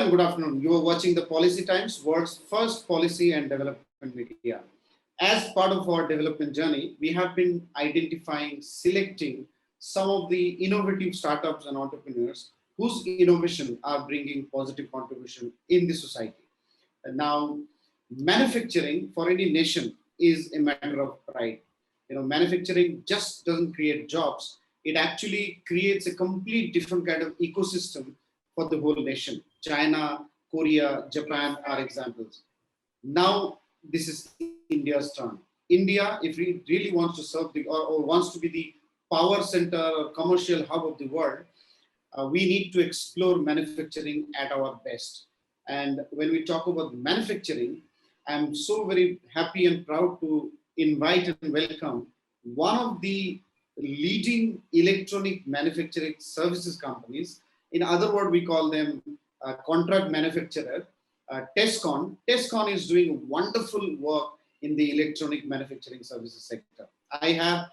Ma'am, good afternoon. You are watching the Policy Times, world's first policy and development media. As part of our development journey, we have been identifying, selecting some of the innovative startups and entrepreneurs whose innovation are bringing positive contribution in the society. And now, manufacturing for any nation is a matter of pride. Manufacturing just doesn't create jobs. It actually creates a complete different kind of ecosystem for the whole nation. China, Korea, Japan are examples. Now, this is India's turn. India, if it really wants to serve or wants to be the power center or commercial hub of the world, we need to explore manufacturing at our best. And when we talk about manufacturing, I'm so very happy and proud to invite and welcome one of the leading electronic manufacturing services companies. In other words, we call them contract manufacturer, Tescon. Tescon is doing wonderful work in the electronic manufacturing services sector. I have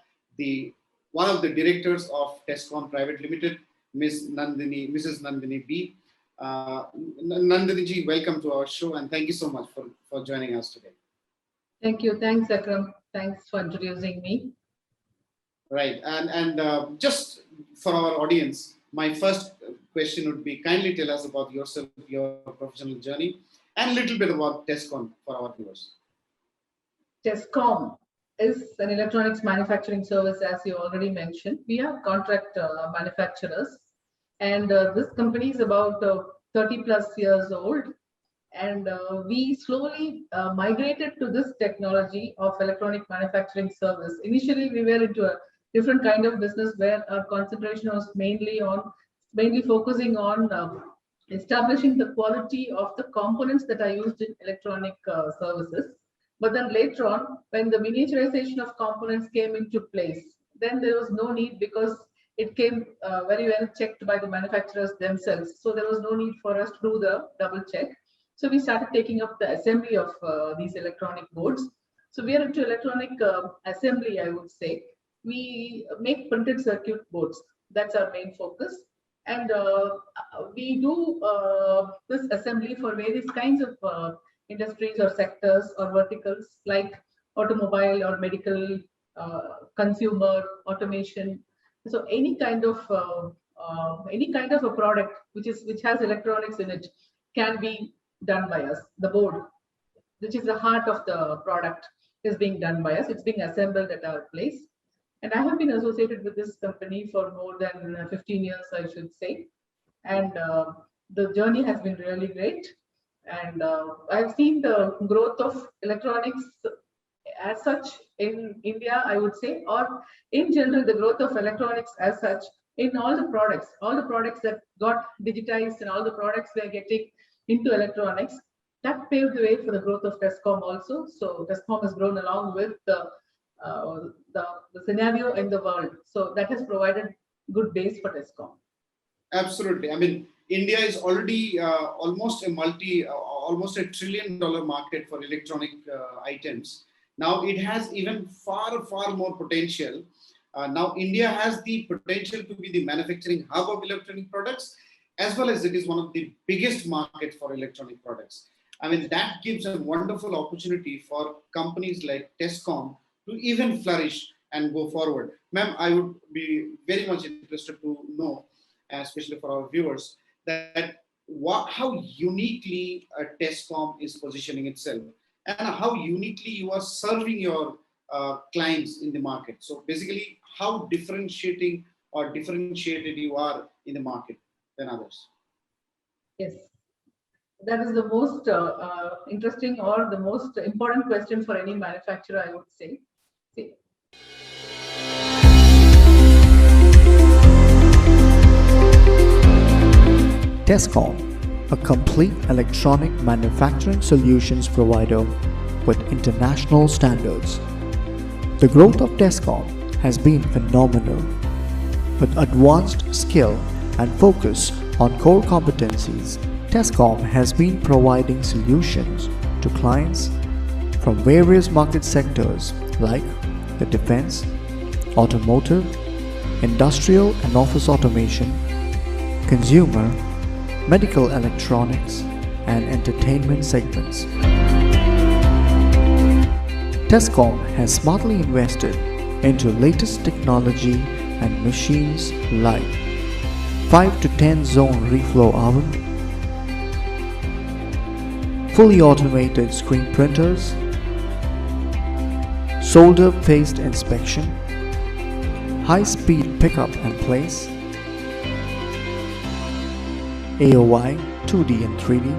one of the directors of Tescon Private Limited, Mrs. Nandini B. Nandini ji, welcome to our show and thank you so much for joining us today. Thank you. Thanks, Akram. Thanks for introducing me. Right. And just for our audience, my first question would be, kindly tell us about yourself, your professional journey, and a little bit about Tescon for our viewers. Tescom is an electronics manufacturing service, as you already mentioned. We are contract manufacturers, and this company is about 30 plus years old. And we slowly migrated to this technology of electronic manufacturing service. Initially, we were into a different kind of business where our concentration was mainly focusing on establishing the quality of the components that are used in electronic services. But then later on, when the miniaturization of components came into place, then there was no need because it came very well checked by the manufacturers themselves. So there was no need for us to do the double check. So we started taking up the assembly of these electronic boards. So we are into electronic assembly, I would say. We make printed circuit boards. That's our main focus. And we do this assembly for various kinds of industries or sectors or verticals like automobile or medical, consumer, automation. So any kind of a product which has electronics in it can be done by us. The board, which is the heart of the product, is being done by us. It's being assembled at our place. And I have been associated with this company for more than 15 years, I should say. And the journey has been really great. And I've seen the growth of electronics as such in India, I would say, or in general, the growth of electronics as such in all the products that got digitized and all the products we are getting into electronics. That paved the way for the growth of Tescom also. So Tescom has grown along with the scenario in the world. So that has provided good base for Tescom. Absolutely. I mean, India is already almost a $1 trillion market for electronic items. Now it has even far more potential. Now India has the potential to be the manufacturing hub of electronic products, as well as it is one of the biggest markets for electronic products. I mean, that gives a wonderful opportunity for companies like Tescom to even flourish and go forward. Ma'am, I would be very much interested to know, especially for our viewers, that how uniquely Tescom is positioning itself and how uniquely you are serving your clients in the market. So basically, how differentiated you are in the market than others. Yes, that is the most interesting or the most important question for any manufacturer, I would say. Tescom, a complete electronic manufacturing solutions provider with international standards. The growth of Tescom has been phenomenal. With advanced skill and focus on core competencies, Tescom has been providing solutions to clients from various market sectors like the defense, automotive, industrial and office automation, consumer, medical electronics, and entertainment segments. Tescom has smartly invested into latest technology and machines like 5 to 10 zone reflow oven, fully automated screen printers, solder paste inspection, high-speed pickup and place, AOI 2D and 3D,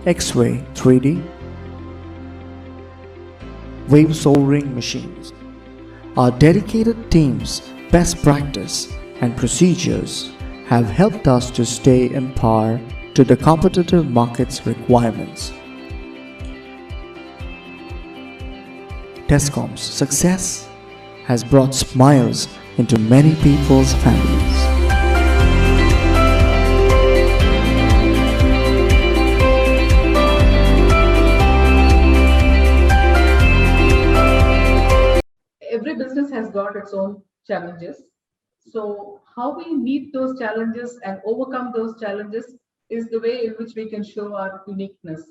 X-ray 3D, wave soldering machines. Our dedicated team's best practice and procedures have helped us to stay in par to the competitive market's requirements. Tescom's success has brought smiles into many people's families. Every business has got its own challenges. So how we meet those challenges and overcome those challenges is the way in which we can show our uniqueness.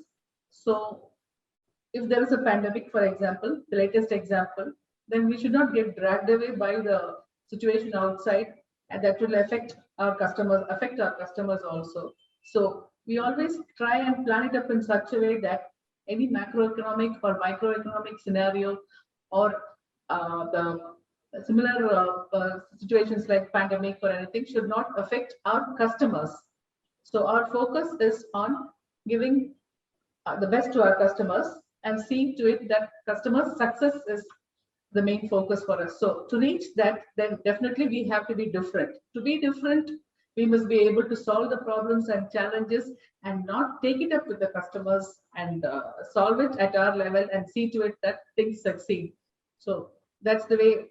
So if there is a pandemic, for example, the latest example, then we should not get dragged away by the situation outside, and that will affect our customers also. So we always try and plan it up in such a way that any macroeconomic or microeconomic scenario or the similar situations like pandemic or anything should not affect our customers. So our focus is on giving the best to our customers and seeing to it that customer success is the main focus for us. So to reach that, then definitely we have to be different. To be different, we must be able to solve the problems and challenges and not take it up with the customers and solve it at our level and see to it that things succeed. So that's the way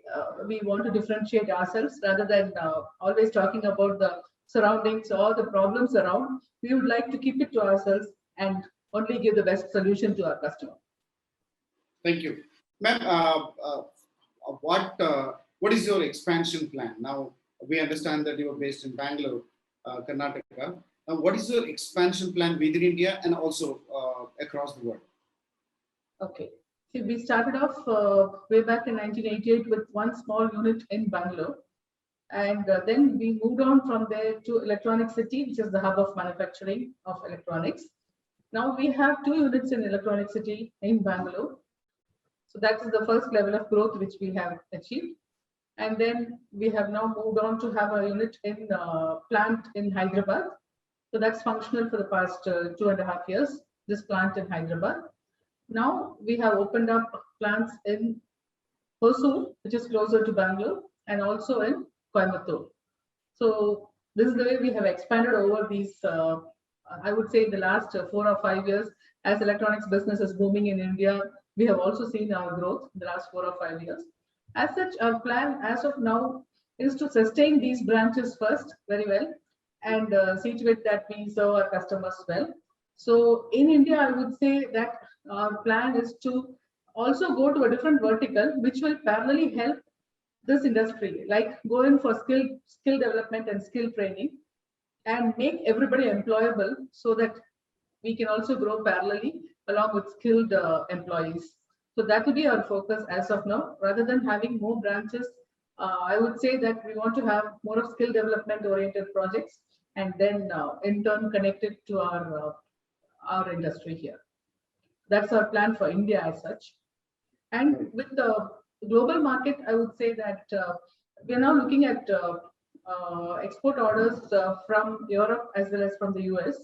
we want to differentiate ourselves rather than always talking about the surroundings or the problems around. We would like to keep it to ourselves and only give the best solution to our customer. Thank you. Ma'am, what is your expansion plan? Now, we understand that you are based in Bangalore, Karnataka. Now, what is your expansion plan within India and also across the world? Okay. See, we started off way back in 1988 with one small unit in Bangalore. And then we moved on from there to Electronic City, which is the hub of manufacturing of electronics. Now we have 2 units in Electronic City in Bangalore. So that is the first level of growth which we have achieved. And then we have now moved on to have a unit in plant in Hyderabad. So that's functional for the past 2.5 years, this plant in Hyderabad. Now we have opened up plants in Hosur, which is closer to Bangalore, and also in Coimbatore. So this is the way we have expanded over these, I would say in the last 4 or 5 years, as electronics business is booming in India, we have also seen our growth in the last 4 or 5 years. As such, our plan as of now is to sustain these branches first very well and see to it that we serve our customers well. So in India, I would say that our plan is to also go to a different vertical, which will parallelly help this industry, like going for skill development and skill training and make everybody employable so that we can also grow parallelly along with skilled employees. So that will be our focus as of now, rather than having more branches. I would say that we want to have more of skill development oriented projects and then in turn connected to our industry here. That's our plan for India as such. And with the global market, I would say that we are now looking at export orders from Europe as well as from the US.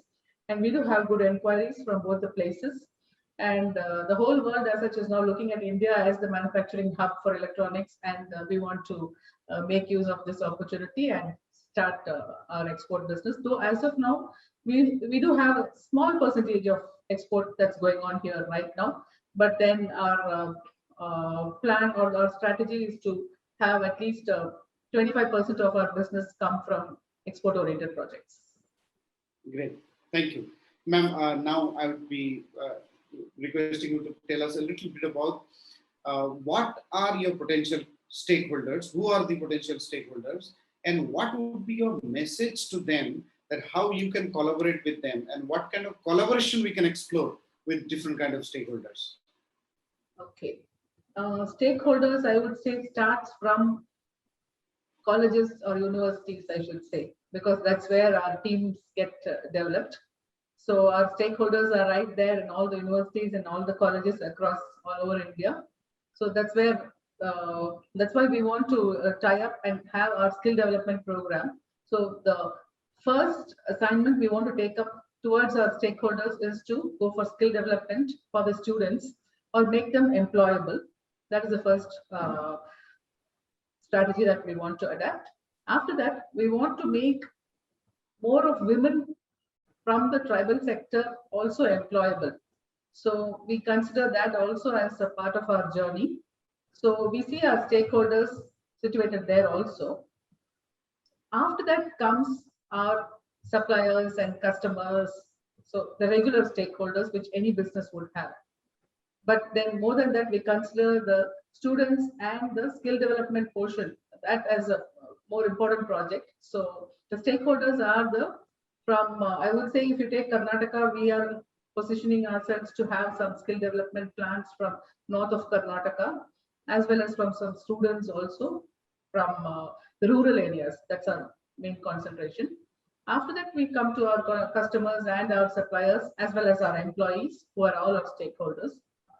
And we do have good inquiries from both the places. And the whole world as such is now looking at India as the manufacturing hub for electronics. And we want to make use of this opportunity and start our export business. Though as of now, we do have a small percentage of export that's going on here right now. But then our plan or our strategy is to have at least 25% of our business come from export-oriented projects. Great, thank you. Ma'am, now I would be requesting you to tell us a little bit about what are your potential stakeholders? Who are the potential stakeholders? And what would be your message to them, that how you can collaborate with them, and what kind of collaboration we can explore with different kind of stakeholders? Okay. Stakeholders, I would say, starts from colleges or universities, I should say, because that's where our teams get developed. So our stakeholders are right there in all the universities and all the colleges across all over India. So that's why we want to tie up and have our skill development program. So the first assignment we want to take up towards our stakeholders is to go for skill development for the students or make them employable. That is the first strategy that we want to adapt. After that, we want to make more of women from the tribal sector also employable. So we consider that also as a part of our journey. So we see our stakeholders situated there also. After that comes our suppliers and customers. So the regular stakeholders which any business would have. But then more than that, we consider the students and the skill development portion, that as a more important project. So the stakeholders are I would say, if you take Karnataka, we are positioning ourselves to have some skill development plans from north of Karnataka, as well as from some students also from the rural areas. That's our main concentration. After that, we come to our customers and our suppliers, as well as our employees, who are all our stakeholders.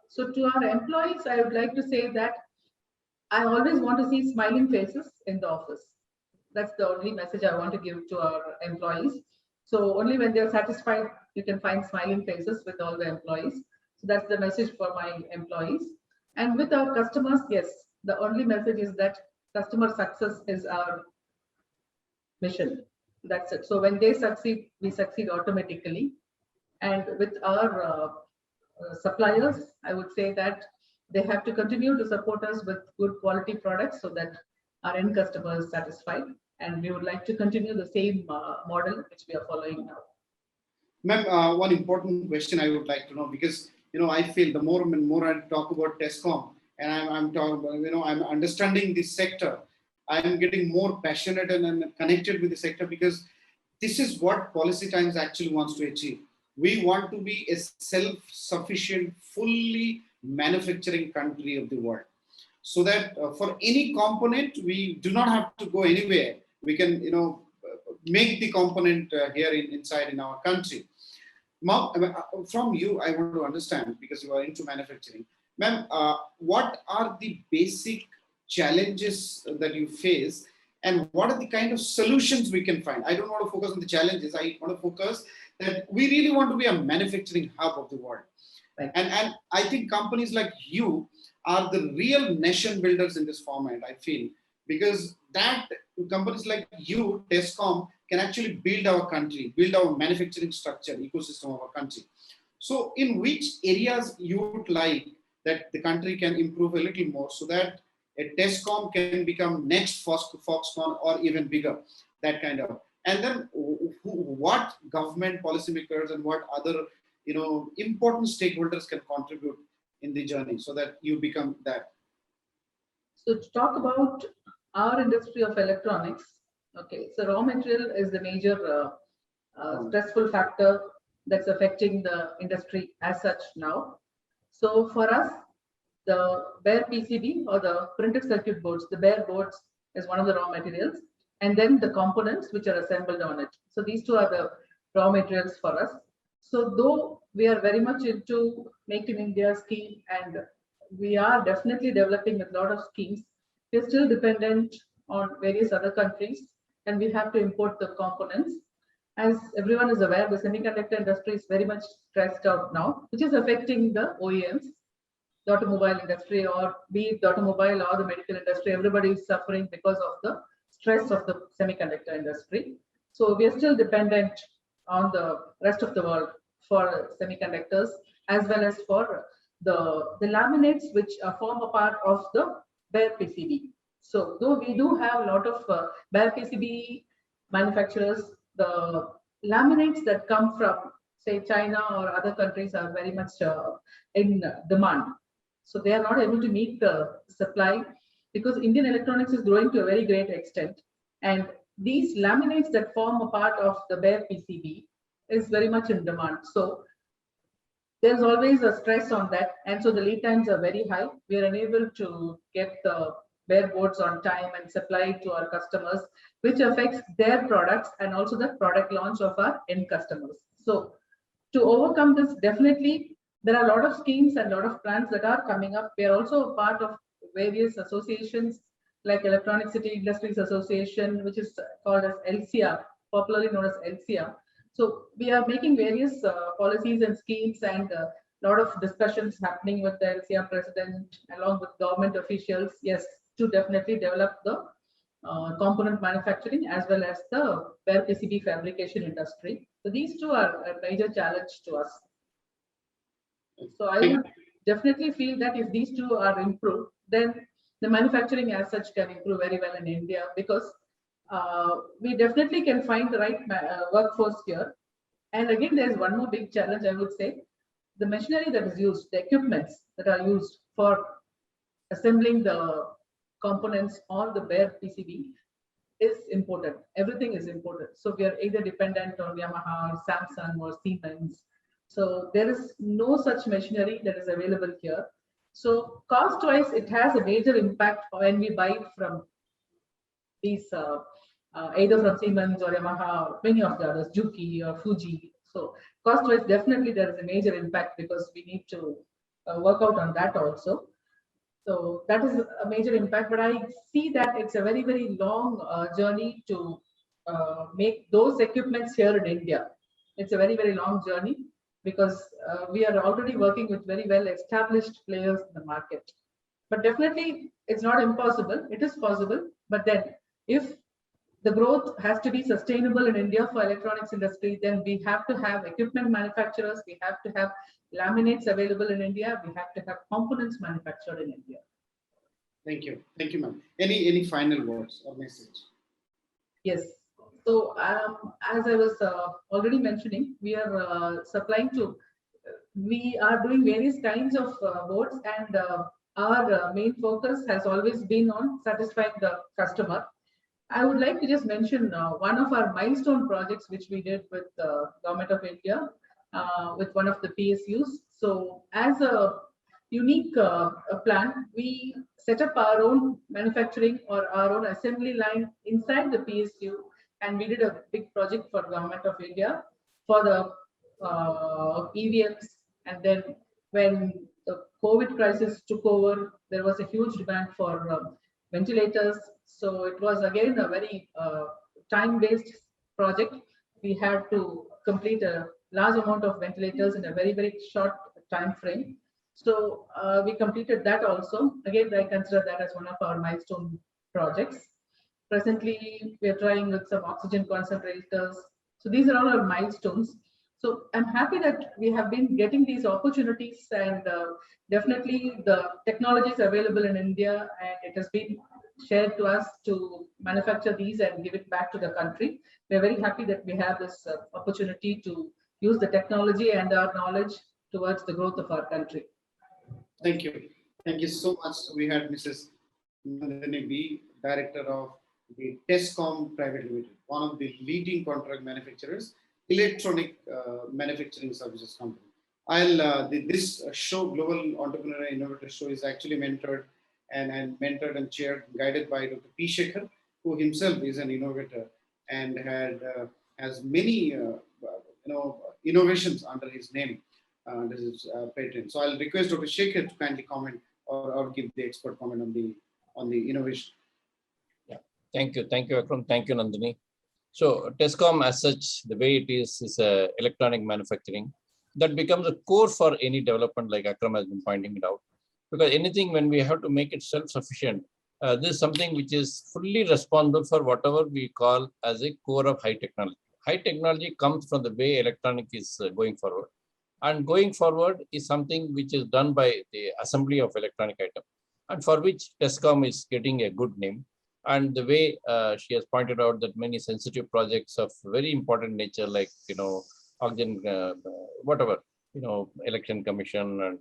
So to our employees, I would like to say that I always want to see smiling faces in the office. That's the only message I want to give to our employees. So only when they're satisfied, you can find smiling faces with all the employees. So that's the message for my employees. And with our customers, yes, the only message is that customer success is our mission. That's it. So when they succeed, we succeed automatically. And with our suppliers, I would say that they have to continue to support us with good quality products so that our end customer is satisfied. And we would like to continue the same model which we are following now. Ma'am, one important question I would like to know, because I feel the more and more I talk about TESCOM, and I'm talking, I'm understanding this sector, I'm getting more passionate and connected with the sector, because this is what Policy Times actually wants to achieve. We want to be a self-sufficient, fully manufacturing country of the world, so that for any component, we do not have to go anywhere. We can, make the component here inside in our country. Ma'am, from you, I want to understand, because you are into manufacturing. Ma'am, what are the basic challenges that you face, and what are the kind of solutions we can find? I don't want to focus on the challenges. I want to focus that we really want to be a manufacturing hub of the world. Right. And I think companies like you are the real nation builders in this format, I feel, because that companies like you, TESCOM, can actually build our country, build our manufacturing structure, ecosystem of our country. So in which areas you would like that the country can improve a little more, so that a TESCOM can become next Foxconn or even bigger, that kind of. And then what government policymakers and what other important stakeholders can contribute in the journey so that you become that? So to talk about our industry of electronics, okay, so raw material is the major stressful factor that's affecting the industry as such now. So for us, the bare PCB or the printed circuit boards, the bare boards is one of the raw materials, and then the components which are assembled on it. So these two are the raw materials for us. So though we are very much into Make in India scheme, and we are definitely developing a lot of schemes, we're still dependent on various other countries, and we have to import the components. As everyone is aware, the semiconductor industry is very much stressed out now, which is affecting the OEMs, the automobile industry, or be it the automobile or the medical industry. Everybody is suffering because of the stress of the semiconductor industry. So we are still dependent on the rest of the world for semiconductors, as well as for the laminates which form a part of the bare PCB. So though we do have a lot of bare PCB manufacturers, the laminates that come from, say, China or other countries are very much in demand. So they are not able to meet the supply. because Indian electronics is growing to a very great extent. And these laminates that form a part of the bare PCB is very much in demand. So there's always a stress on that. And so the lead times are very high. We are unable to get the bare boards on time and supply to our customers, which affects their products and also the product launch of our end customers. So to overcome this, definitely there are a lot of schemes and a lot of plans that are coming up. We are also a part of various associations like Electronic City Industries Association, which is called as LCR, popularly known as LCR. So we are making various policies and schemes, and a lot of discussions happening with the LCR president along with government officials, yes, to definitely develop the component manufacturing as well as the bare PCB fabrication industry. So these two are a major challenge to us. So I would definitely feel that if these two are improved, then the manufacturing as such can improve very well in India, because we definitely can find the right workforce here. And again, there's one more big challenge, I would say. The machinery that is used, the equipments that are used for assembling the components on the bare PCB is imported. Everything is imported. So we are either dependent on Yamaha or Samsung or Siemens. So there is no such machinery that is available here. So cost-wise, it has a major impact when we buy from these either from Siemens or Yamaha or many of the others, Juki or Fuji. So cost-wise, definitely there is a major impact because we need to work out on that also. So that is a major impact, but I see that it's a very, very long journey to make those equipments here in India. It's a very, very long journey because we are already working with very well established players in the market. But definitely it's not impossible. It is possible. But then if the growth has to be sustainable in India for electronics industry, then we have to have equipment manufacturers, we have to have laminates available in India, we have to have components manufactured in India. Thank you, ma'am. Any final words or message? Yes. So as I was already mentioning, we are supplying to, we are doing various kinds of boards, and our main focus has always been on satisfying the customer. I would like to just mention one of our milestone projects which we did with the Government of India with one of the PSUs. So as a unique plan, we set up our own manufacturing or our own assembly line inside the PSU, and we did a big project for Government of India for the EVMs. And then when the COVID crisis took over, there was a huge demand for ventilators. So it was again a very time-based project. We had to complete a large amount of ventilators in a very, very short time frame. So we completed that also. Again, I consider that as one of our milestone projects. Presently, we are trying with some oxygen concentrators. So these are all our milestones. So I'm happy that we have been getting these opportunities, and definitely the technology is available in India, and it has been shared to us to manufacture these and give it back to the country. We're very happy that we have this opportunity to use the technology and our knowledge towards the growth of our country. Thank you. Thank you so much. We had Mrs. Nandini B, Director of the Tescom Private Limited, one of the leading contract manufacturers, electronic manufacturing services company. This show, Global Entrepreneur Innovator Show, is actually mentored and chaired, guided by Dr. P. Shekhar, who himself is an innovator and has many innovations under his name. This is patent. So I'll request Dr. Shekhar to kindly comment or give the expert comment on the innovation. Yeah, thank you, Akram. Thank you, Nandini. So Tescom, as such, the way it is electronic manufacturing that becomes a core for any development, like Akram has been pointing it out. Because anything, when we have to make it self-sufficient, this is something which is fully responsible for whatever we call as a core of high technology. High technology comes from the way electronic is going forward. And going forward is something which is done by the assembly of electronic item, and for which Tescom is getting a good name. And the way she has pointed out that many sensitive projects of very important nature, like, oxygen, whatever, election commission and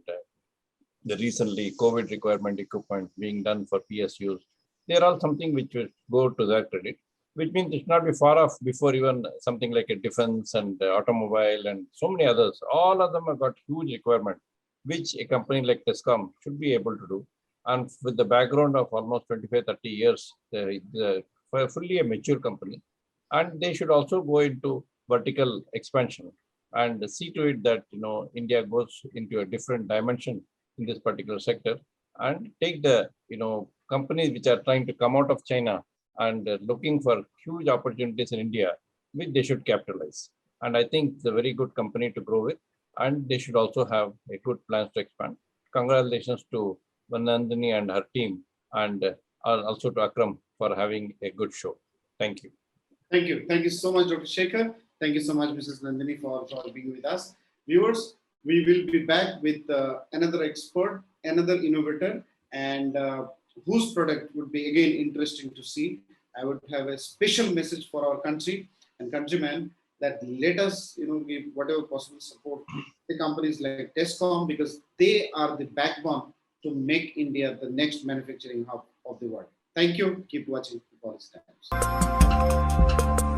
the recently COVID requirement equipment being done for PSUs. They are all something which will go to their credit, which means it should not be far off before even something like a defense and automobile and so many others. All of them have got huge requirement, which a company like Tescom should be able to do. And with the background of almost 25, 30 years, they're fully a mature company. And they should also go into vertical expansion and see to it that India goes into a different dimension in this particular sector and take the companies which are trying to come out of China and looking for huge opportunities in India, which they should capitalize. And I think it's a very good company to grow with, and they should also have a good plans to expand. Congratulations to Nandini and her team, and also to Akram for having a good show. Thank you. Thank you. Thank you so much, Dr. Shekhar. Thank you so much, Mrs. Nandini, for being with us. Viewers, we will be back with another expert, another innovator, and whose product would be again interesting to see. I would have a special message for our country and countrymen that let us, give whatever possible support to companies like Tescom, because they are the backbone to make India the next manufacturing hub of the world. Thank you. Keep watching the Policy Times.